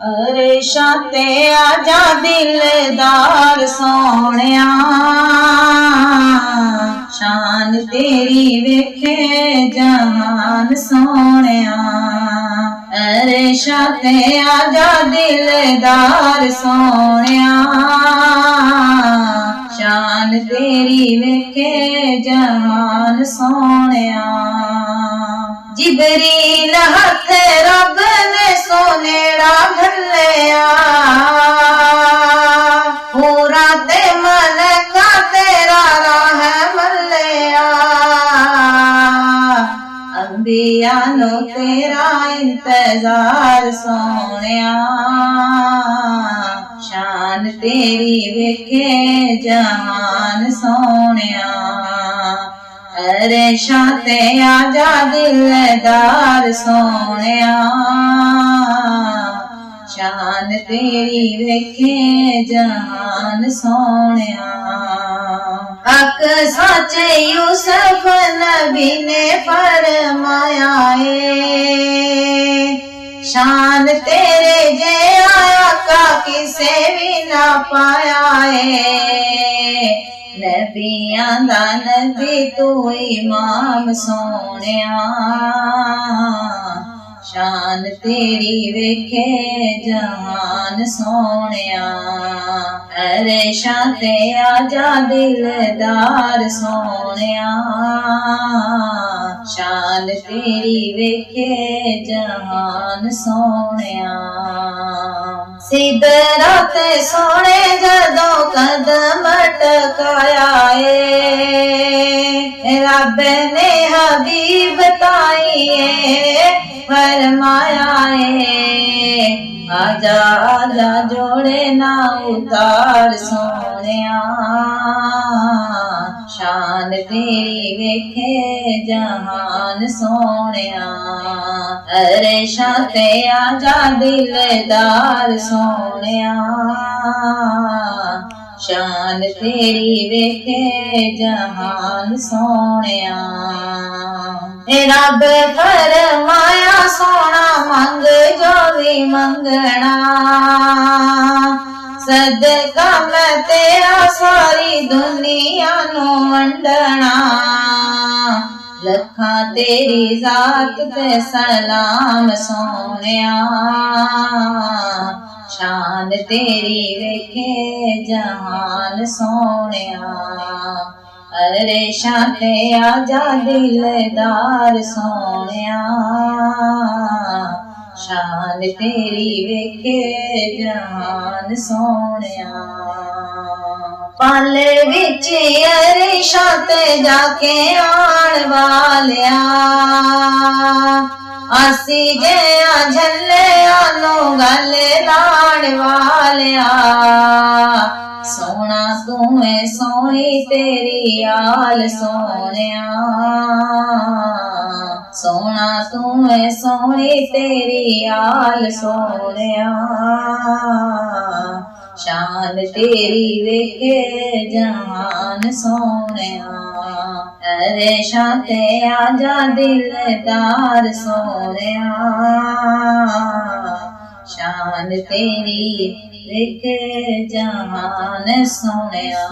अरे शाते आजा दिलदार सोहणिया, शान तेरी वेखे जहान सोहणिया। अरे शाते आजा दिलदार सोहणिया, शान तेरी वेखे जहान सोहणिया। जिबरील हथ रब ने सोनेड़ा घलिया, पूरा ते मलका तेरा राह मलिया। अंबिया नो तेरा इंतजार सोहणिया, शान तेरी वेखे जहान सोहणिया। अरे शाते आजा दिलदार सोहणिया, शान तेरी वेखे जहान सोहणिया। हक सच यूसुफ नबी ने फरमाया है, शान तेरे जे आया का किसे भी ना पाया है। नबियां दा नबी तू इमाम सोहणिया, शान तेरी वेखे जहान सोहणिया। अरे शाते आजा दिलदार सोहणिया, शान तेरी वेखे जहान सोहणिया। सिदरत सोहणे जदों कदम टकाया है, रब ने हबीब ताई फरमाया है। आजा आजा जोड़े ना उतार सोहणिया, शान तेरी वेखे जहान सोहणिया। अरे शाते आजा दिलदार सोहणिया, शान तेरी वेखे जहान सोहणिया। रब फरमाया सोना मंग जो भी मंगना, सदका मैं तेरा सारी दुनिया नू वंडना। लखा तेरी जात ते सलाम सोहणिया, शान तेरी वेखे जहान सोहणिया। अरे शाते आजा दिलदार सोहणिया, शान तेरी वेखे जहान सोहणिया। पल विच अरे शाते जाके आण वालिया, आसी जया झल्लिया नो गल लाण वालिया। सोना तू है सोनी तेरी आल सोहणिया, सोना तू है सोनी तेरी आल सोहणिया। शान तेरी वेखे जहान सोहणिया। अरे शाते आजा दिलदार सोहणिया, शान तेरी वेखे जहान सोहणिया।